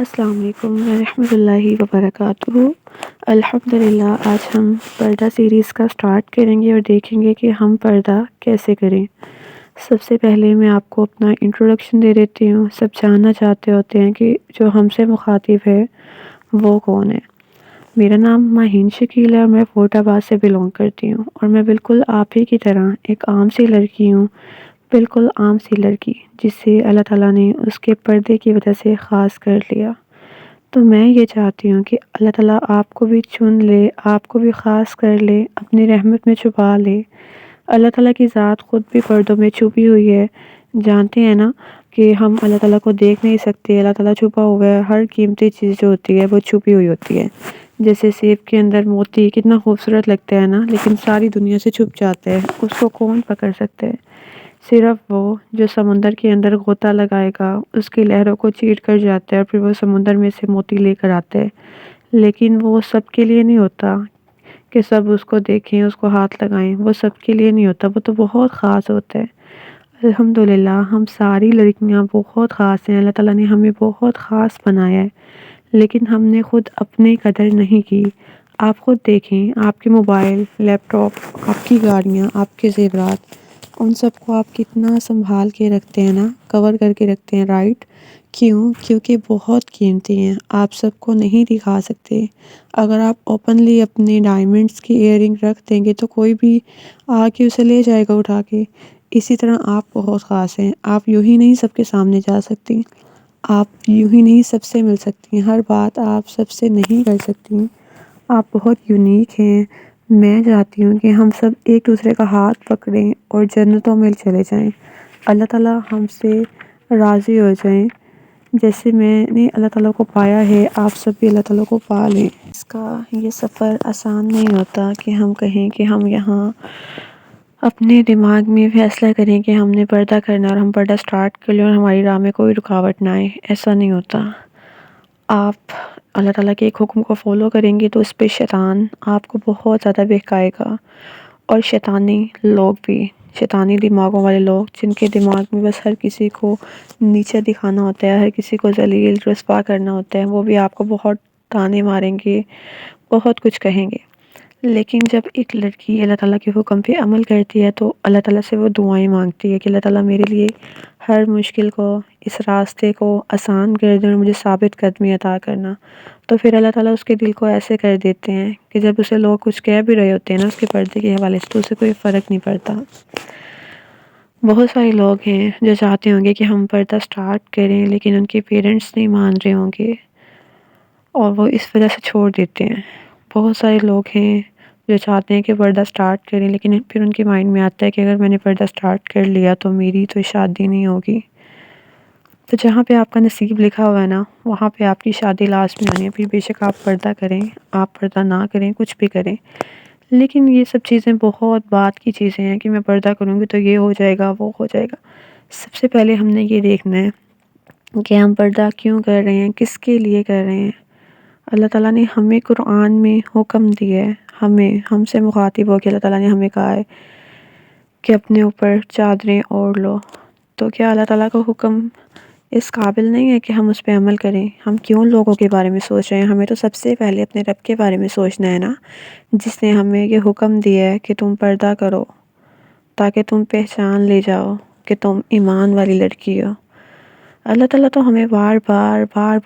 السلام علیکم ورحمۃ اللہ وبرکاتہ۔ الحمدللہ، آج ہم پردہ سیریز کا سٹارٹ کریں گے اور دیکھیں گے کہ ہم پردہ کیسے کریں۔ سب سے پہلے میں آپ کو اپنا انٹروڈکشن دے دیتی ہوں۔ سب جاننا چاہتے ہوتے ہیں کہ جو ہم سے مخاطب ہے وہ کون ہے۔ میرا نام ماہین شکیل ہے اور میں فورٹ آباد سے بلونگ کرتی ہوں، اور میں بالکل آپ ہی کی طرح ایک عام سی لڑکی ہوں، بالکل عام سی لڑکی جسے اللہ تعالیٰ نے اس کے پردے کی وجہ سے خاص کر لیا۔ تو میں یہ چاہتی ہوں کہ اللہ تعالیٰ آپ کو بھی چن لے، آپ کو بھی خاص کر لے، اپنی رحمت میں چھپا لے۔ اللہ تعالیٰ کی ذات خود بھی پردوں میں چھپی ہوئی ہے۔ جانتے ہیں نا کہ ہم اللہ تعالیٰ کو دیکھ نہیں سکتے، اللہ تعالیٰ چھپا ہوا ہے۔ ہر قیمتی چیز جو ہوتی ہے وہ چھپی ہوئی ہوتی ہے۔ جیسے سیب کے اندر موتی کتنا خوبصورت لگتا ہے نا، لیکن ساری دنیا سے چھپ جاتا ہے، اس کو کون پکڑ سکتا ہے؟ صرف وہ جو سمندر کے اندر غوطہ لگائے گا، اس کی لہروں کو چیٹ کر جاتا ہے اور پھر وہ سمندر میں سے موتی لے کر آتا ہے۔ لیکن وہ سب کے لیے نہیں ہوتا کہ سب اس کو دیکھیں، اس کو ہاتھ لگائیں، وہ سب کے لیے نہیں ہوتا، وہ تو بہت خاص ہوتا ہے۔ الحمدللہ، ہم ساری لڑکیاں بہت خاص ہیں، اللہ تعالیٰ نے ہمیں بہت خاص بنایا ہے، لیکن ہم نے خود اپنی قدر نہیں کی۔ آپ خود دیکھیں، آپ کے موبائل، لیپ ٹاپ، آپ کی گاڑیاں، آپ کے زیورات، ان سب کو آپ کتنا سنبھال کے رکھتے ہیں نا، کور کر کے رکھتے ہیں، رائٹ؟ کیونکہ بہت قیمتی ہیں، آپ سب کو نہیں دکھا سکتے۔ اگر آپ اوپنلی اپنے ڈائمنڈز کی ایئر رنگ رکھ دیں گے تو کوئی بھی آ کے اسے لے جائے گا اٹھا کے۔ اسی طرح آپ بہت خاص ہیں، آپ یوں ہی نہیں سب کے سامنے جا سکتی، آپ یوں ہی نہیں سب سے مل سکتی، ہر بات آپ سب سے نہیں کر سکتی۔ آپ بہت یونیک ہیں۔ میں چاہتی ہوں کہ ہم سب ایک دوسرے کا ہاتھ پکڑیں اور جنتوں میں چلے جائیں، اللہ تعالیٰ ہم سے راضی ہو جائیں۔ جیسے میں نے اللہ تعالیٰ کو پایا ہے، آپ سب بھی اللہ تعالیٰ کو پا لیں۔ اس کا یہ سفر آسان نہیں ہوتا کہ ہم کہیں کہ ہم یہاں اپنے دماغ میں فیصلہ کریں کہ ہم نے پردہ کرنا اور ہم پردہ سٹارٹ کر لیں اور ہماری راہ میں کوئی رکاوٹ نہ آئے۔ ایسا نہیں ہوتا۔ آپ اللہ تعالیٰ کے ایک حکم کو فالو کریں گے تو اس پہ شیطان آپ کو بہت زیادہ بہکائے گا، اور شیطانی لوگ بھی، شیطانی دماغوں والے لوگ جن کے دماغ میں بس ہر کسی کو نیچے دکھانا ہوتا ہے، ہر کسی کو ذلیل رسوا کرنا ہوتا ہے، وہ بھی آپ کو بہت تانے ماریں گے، بہت کچھ کہیں گے۔ لیکن جب ایک لڑکی اللہ تعالیٰ کے حکم پہ عمل کرتی ہے تو اللہ تعالیٰ سے وہ دعائیں مانگتی ہے کہ اللہ تعالیٰ میرے لیے ہر مشکل کو، اس راستے کو آسان کر دیں اور مجھے ثابت قدمی عطا کرنا۔ تو پھر اللہ تعالیٰ اس کے دل کو ایسے کر دیتے ہیں کہ جب اسے لوگ کچھ کہہ بھی رہے ہوتے ہیں نا اس کے پردے کے حوالے سے، تو اسے کوئی فرق نہیں پڑتا۔ بہت سارے لوگ ہیں جو چاہتے ہوں گے کہ ہم پردہ سٹارٹ کریں، لیکن ان کے پیرنٹس نہیں مان رہے ہوں گے اور وہ اس وجہ سے چھوڑ دیتے ہیں۔ بہت سارے لوگ ہیں جو چاہتے ہیں کہ پردہ سٹارٹ کریں، لیکن پھر ان کے مائنڈ میں آتا ہے کہ اگر میں نے پردہ سٹارٹ کر لیا تو میری تو شادی نہیں ہوگی۔ تو جہاں پہ آپ کا نصیب لکھا ہوا ہے نا، وہاں پہ آپ کی شادی لازمی ہونی ہے۔ پھر بے شک آپ پردہ کریں، آپ پردہ نہ کریں، کچھ بھی کریں، لیکن یہ سب چیزیں بہت بات کی چیزیں ہیں کہ میں پردہ کروں گی تو یہ ہو جائے گا، وہ ہو جائے گا۔ سب سے پہلے ہم نے یہ دیکھنا ہے کہ ہم پردہ کیوں کر رہے ہیں، کس کے لیے کر رہے ہیں۔ اللہ تعالیٰ نے ہمیں قرآن میں حکم دیا ہے، ہم سے مخاطب ہو کے اللہ تعالیٰ نے ہمیں کہا ہے کہ اپنے اوپر چادریں اوڑھ لو۔ تو کیا اللہ تعالیٰ کا حکم اس قابل نہیں ہے کہ ہم اس پہ عمل کریں؟ ہم کیوں لوگوں کے بارے میں سوچ رہے ہیں؟ ہمیں تو سب سے پہلے اپنے رب کے بارے میں سوچنا ہے نا، جس نے ہمیں یہ حکم دیا ہے کہ تم پردہ کرو تاکہ تم پہچان لے جاؤ کہ تم ایمان والی لڑکی ہو۔ اللہ تعالیٰ تو ہمیں بار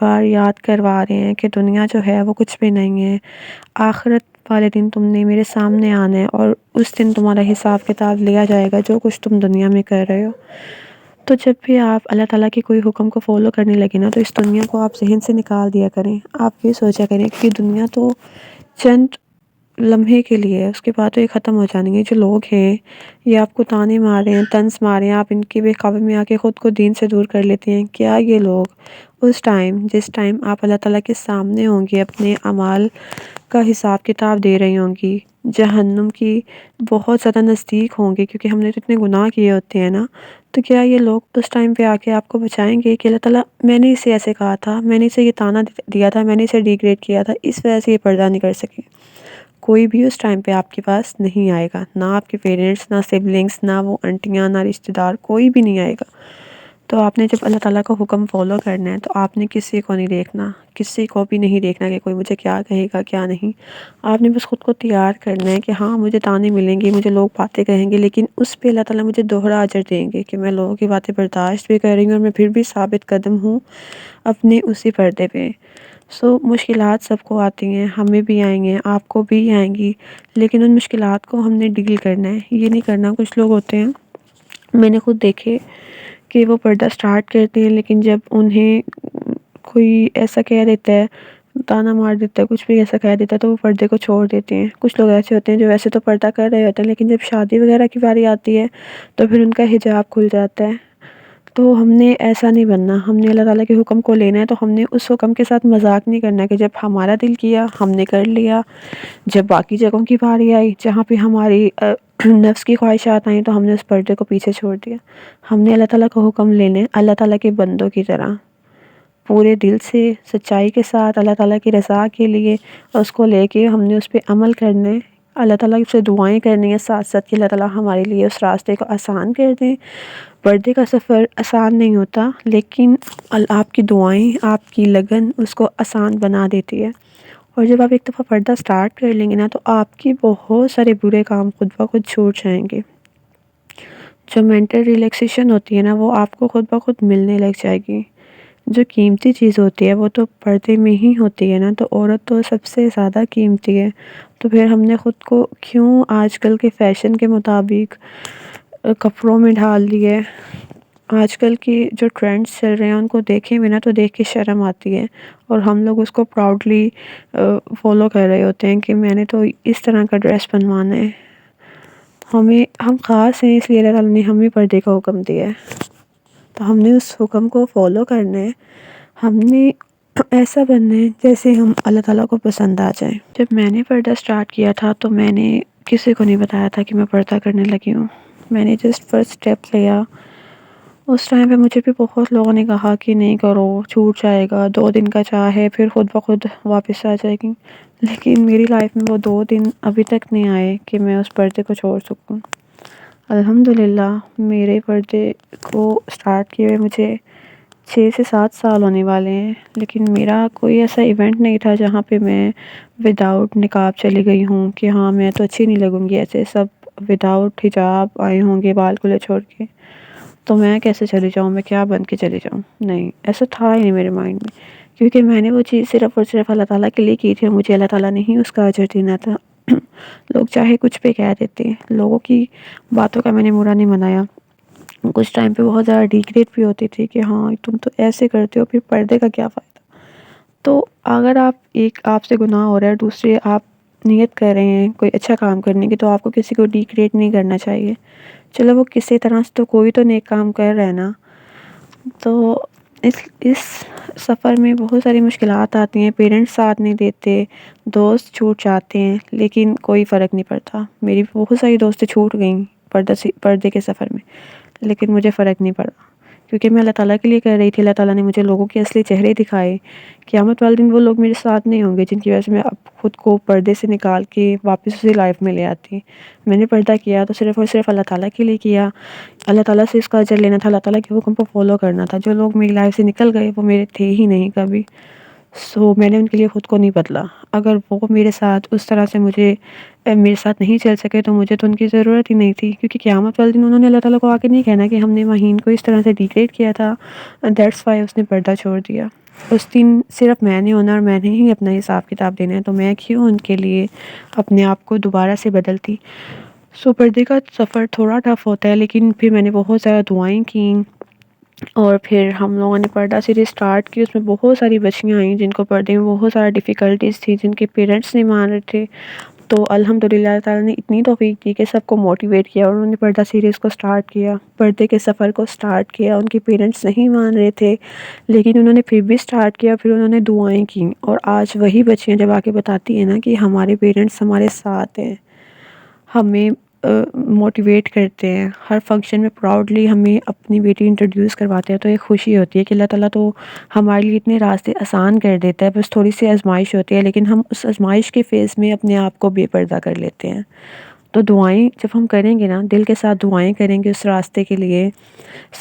بار یاد کروا رہے ہیں کہ دنیا جو ہے وہ کچھ بھی نہیں ہے۔ آخرت والے دن تم نے میرے سامنے آنا ہے اور اس دن تمہارا حساب کتاب لیا جائے گا جو کچھ تم دنیا میں کر رہے ہو۔ تو جب بھی آپ اللہ تعالیٰ کے کوئی حکم کو فالو کرنے لگے نا، تو اس دنیا کو آپ ذہن سے نکال دیا کریں۔ آپ یہ سوچا کریں کہ دنیا تو چند لمحے کے لیے ہے، اس کے بعد تو یہ ختم ہو جانی ہے۔ جو لوگ ہیں یہ آپ کو تانے مار رہے ہیں، طنز مار رہے ہیں، آپ ان کے بے قابو میں آ کے خود کو دین سے دور کر لیتے ہیں۔ کیا یہ لوگ جس ٹائم آپ اللہ تعالیٰ کے سامنے ہوں گے، اپنے اعمال کا حساب کتاب دے رہی ہوں گی، جہنم کی بہت زیادہ نزدیک ہوں گے کیونکہ ہم نے تو اتنے گناہ کیے ہوتے ہیں نا، تو کیا یہ لوگ اس ٹائم پہ آ کے آپ کو بچائیں گے کہ اللہ تعالیٰ میں نے اسے ایسے کہا تھا، میں نے اسے یہ تانا دیا تھا، میں نے اسے ڈیگریڈ کیا تھا، اس وجہ سے یہ پردہ نہیں کر سکی؟ کوئی بھی اس ٹائم پہ آپ کے پاس نہیں آئے گا، نہ آپ کے پیرنٹس، نہ سبلنگس، نہ وہ انٹیاں، نہ رشتہ دار، کوئی بھی نہیں آئے گا۔ تو آپ نے جب اللہ تعالیٰ کا حکم فالو کرنا ہے تو آپ نے کسی کو نہیں دیکھنا، کسی کو بھی نہیں دیکھنا کہ کوئی مجھے کیا کہے گا کیا نہیں۔ آپ نے بس خود کو تیار کرنا ہے کہ ہاں مجھے طعنے ملیں گے، مجھے لوگ باتیں کہیں گے، لیکن اس پہ اللہ تعالیٰ مجھے دوہرا اجر دیں گے کہ میں لوگوں کی باتیں برداشت بھی کر رہی ہوں اور میں پھر بھی ثابت قدم ہوں اپنے اسی پردے پہ۔ مشکلات سب کو آتی ہیں، ہمیں بھی آئیں گے، آپ کو بھی آئیں گی، لیکن ان مشکلات کو ہم نے ڈیل کرنا ہے، یہ نہیں کرنا۔ کچھ لوگ ہوتے ہیں، میں نے خود دیکھے کہ وہ پردہ سٹارٹ کرتے ہیں، لیکن جب انہیں کوئی ایسا کہہ دیتا ہے، طعنہ مار دیتا ہے، کچھ بھی ایسا کہہ دیتا ہے تو وہ پردے کو چھوڑ دیتے ہیں۔ کچھ لوگ ایسے ہوتے ہیں جو ویسے تو پردہ کر رہے ہوتے ہیں، لیکن جب شادی وغیرہ کی باری آتی ہے تو پھر ان کا حجاب کھل جاتا ہے۔ تو ہم نے ایسا نہیں بننا، ہم نے اللہ تعالیٰ کے حکم کو لینا ہے، تو ہم نے اس حکم کے ساتھ مذاق نہیں کرنا کہ جب ہمارا دل کیا ہم نے کر لیا، جب باقی جگہوں کی باری آئی جہاں پہ ہماری نفس کی خواہشات آئیں تو ہم نے اس پردے کو پیچھے چھوڑ دیا۔ ہم نے اللہ تعالیٰ کا حکم لینے، اللہ تعالیٰ کے بندوں کی طرح پورے دل سے سچائی کے ساتھ اللہ تعالیٰ کی رضا کے لیے اس کو لے کے ہم نے اس پہ عمل کرنے، اللہ تعالیٰ سے دعائیں کرنی ہے ساتھ ساتھ کہ اللہ تعالیٰ ہمارے لیے اس راستے کو آسان کر دیں۔ پردے کا سفر آسان نہیں ہوتا، لیکن آپ کی دعائیں، آپ کی لگن اس کو آسان بنا دیتی ہے۔ اور جب آپ ایک دفعہ پردہ سٹارٹ کر لیں گے نا تو آپ کی بہت سارے برے کام خود بخود چھوٹ جائیں گے۔ جو مینٹل ریلیکسیشن ہوتی ہے نا وہ آپ کو خود بخود ملنے لگ جائے گی۔ جو قیمتی چیز ہوتی ہے وہ تو پردے میں ہی ہوتی ہے نا، تو عورت تو سب سے زیادہ قیمتی ہے۔ تو پھر ہم نے خود کو کیوں آج کل کے فیشن کے مطابق کپڑوں میں ڈھال دیے؟ آج کل کی جو ٹرینڈز چل رہے ہیں ان کو دیکھیں بھی نا تو دیکھ کے شرم آتی ہے، اور ہم لوگ اس کو پراؤڈلی فالو کر رہے ہوتے ہیں کہ میں نے تو اس طرح کا ڈریس بنوانا ہے۔ ہم خاص ہیں، اس لیے اللہ تعالیٰ نے ہمیں پردے کا حکم دیا ہے، تو ہم نے اس حکم کو فالو کرنا ہے۔ ہم نے ایسا بننا ہے جیسے ہم اللہ تعالیٰ کو پسند آ جائیں۔ جب میں نے پردہ سٹارٹ کیا تھا تو میں نے کسی کو نہیں بتایا تھا کہ میں پردہ کرنے لگی ہوں، میں نے جسٹ فرسٹ اسٹیپ لیا۔ اس ٹائم پہ مجھے بھی بہت لوگوں نے کہا کہ نہیں کرو، چھوٹ جائے گا، 2 دن کا چاہ پھر خود بخود واپس آ جائے گی، لیکن میری لائف میں وہ 2 دن ابھی تک نہیں آئے کہ میں اس پردے کو چھوڑ سکوں۔ الحمدللہ میرے پردے کو سٹارٹ کیے ہوئے مجھے 6 سے 7 سال ہونے والے ہیں، لیکن میرا کوئی ایسا ایونٹ نہیں تھا جہاں پہ میں وداؤٹ نقاب چلی گئی ہوں کہ ہاں میں تو اچھی نہیں لگوں گی، ایسے سب وداؤٹ حجاب آئے ہوں گے بال کھلے چھوڑ کے، تو میں کیسے چلی جاؤں، میں کیا بن کے چلی جاؤں؟ نہیں، ایسا تھا ہی نہیں میرے مائنڈ میں، کیونکہ میں نے وہ چیز صرف اور صرف اللہ تعالیٰ کے لیے کی تھی، اور مجھے اللہ تعالیٰ نے ہی اس کا اجر دینا تھا۔ لوگ چاہے کچھ بھی کہہ دیتے ہیں، لوگوں کی باتوں کا میں نے برا نہیں منایا۔ کچھ ٹائم پہ بہت زیادہ ڈیگریڈ بھی ہوتی تھی کہ ہاں تم تو ایسے کرتے ہو، پھر پردے کا کیا فائدہ؟ تو اگر آپ سے گناہ ہو رہا ہے، دوسرے آپ نیت کر رہے ہیں کوئی اچھا کام کرنے کی، تو آپ کو کسی کو ڈیگریڈ نہیں کرنا چاہیے۔ چلو وہ کسی طرح سے تو کوئی تو نیک کام کر رہا ہے نا۔ تو اس سفر میں بہت ساری مشکلات آتی ہیں، پیرنٹس ساتھ نہیں دیتے، دوست چھوٹ جاتے ہیں، لیکن کوئی فرق نہیں پڑتا۔ میری بہت ساری دوستیں چھوٹ گئیں پردے کے سفر میں، لیکن مجھے فرق نہیں پڑا، کیونکہ میں اللہ تعالیٰ کے لیے کر رہی تھی۔ اللہ تعالیٰ نے مجھے لوگوں کے اصلی چہرے دکھائے۔ قیامت والے دن وہ لوگ میرے ساتھ نہیں ہوں گے جن کی وجہ سے میں اب خود کو پردے سے نکال کے واپس اسی لائف میں لے آتی۔ میں نے پردہ کیا تو صرف اور صرف اللہ تعالیٰ کے لیے کیا، اللہ تعالیٰ سے اس کا اجر لینا تھا، اللہ تعالیٰ کے حکم کو فالو کرنا تھا۔ جو لوگ میری لائف سے نکل گئے وہ میرے تھے ہی نہیں کبھی، میں نے ان کے لیے خود کو نہیں بدلا۔ اگر وہ میرے ساتھ اس طرح سے میرے ساتھ نہیں چل سکے تو مجھے تو ان کی ضرورت ہی نہیں تھی، کیونکہ قیامت والے دن انہوں نے اللہ تعالیٰ کو آ کے نہیں کہنا کہ ہم نے مہین کو اس طرح سے ڈیگریڈ کیا تھا، دیٹس وائی اس نے پردہ چھوڑ دیا۔ اس دن صرف میں نے ہونا اور میں نے ہی اپنا حساب کتاب دینا ہے، تو میں کیوں ان کے لیے اپنے آپ کو دوبارہ سے بدلتی؟ پردے کا سفر تھوڑا ٹف ہوتا ہے، لیکن پھر میں نے بہت زیادہ دعائیں کیں، اور پھر ہم لوگوں نے پردہ سیریز سٹارٹ کی۔ اس میں بہت ساری بچیاں آئیں جن کو پردے میں بہت سارا ڈیفیکلٹیز تھی، جن کے پیرنٹس نہیں مان رہے تھے، تو الحمدللہ اللہ تعالیٰ نے اتنی توفیق دی کہ سب کو موٹیویٹ کیا، اور انہوں نے پردہ سیریز کو سٹارٹ کیا، پردے کے سفر کو سٹارٹ کیا۔ ان کے پیرنٹس نہیں مان رہے تھے، لیکن انہوں نے پھر بھی سٹارٹ کیا، پھر انہوں نے دعائیں کیں، اور آج وہی بچیاں جب آ کے بتاتی ہیں نا کہ ہمارے پیرنٹس ہمارے ساتھ ہیں، ہمیں موٹیویٹ کرتے ہیں، ہر فنکشن میں پراؤڈلی ہمیں اپنی بیٹی انٹروڈیوس کرواتے ہیں، تو ایک خوشی ہوتی ہے کہ اللہ تعالیٰ تو ہمارے لیے اتنے راستے آسان کر دیتا ہے، بس تھوڑی سی آزمائش ہوتی ہے، لیکن ہم اس آزمائش کے فیز میں اپنے آپ کو بے پردہ کر لیتے ہیں۔ تو دعائیں جب ہم کریں گے نا، دل کے ساتھ دعائیں کریں گے اس راستے کے لیے،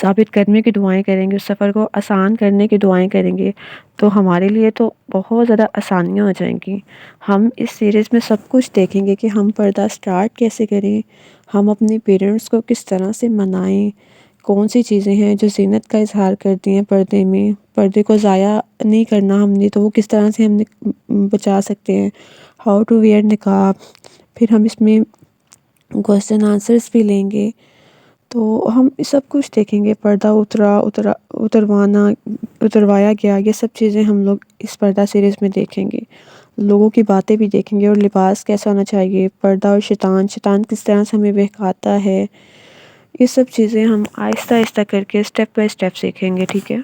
ثابت قدمی کی دعائیں کریں گے، اس سفر کو آسان کرنے کی دعائیں کریں گے، تو ہمارے لیے تو بہت زیادہ آسانیاں ہو جائیں گی۔ ہم اس سیریز میں سب کچھ دیکھیں گے کہ ہم پردہ سٹارٹ کیسے کریں، ہم اپنے پیرنٹس کو کس طرح سے منائیں، کون سی چیزیں ہیں جو زینت کا اظہار کرتی ہیں پردے میں، پردے کو ضائع نہیں کرنا ہم نے، تو وہ کس طرح سے ہم نے بچا سکتے ہیں، ہاؤ ٹو ویئر نقاب۔ پھر ہم اس میں کوسچن آنسرس بھی لیں گے، تو ہم سب کچھ دیکھیں گے، پردہ اتروایا گیا، یہ سب چیزیں ہم لوگ اس پردہ سیریز میں دیکھیں گے۔ لوگوں کی باتیں بھی دیکھیں گے، اور لباس کیسا ہونا چاہیے، پردہ اور شیطان کس طرح سے ہمیں بہکاتا ہے، یہ سب چیزیں ہم آہستہ آہستہ کر کے اسٹیپ بائی اسٹیپ سیکھیں گے، ٹھیک ہے۔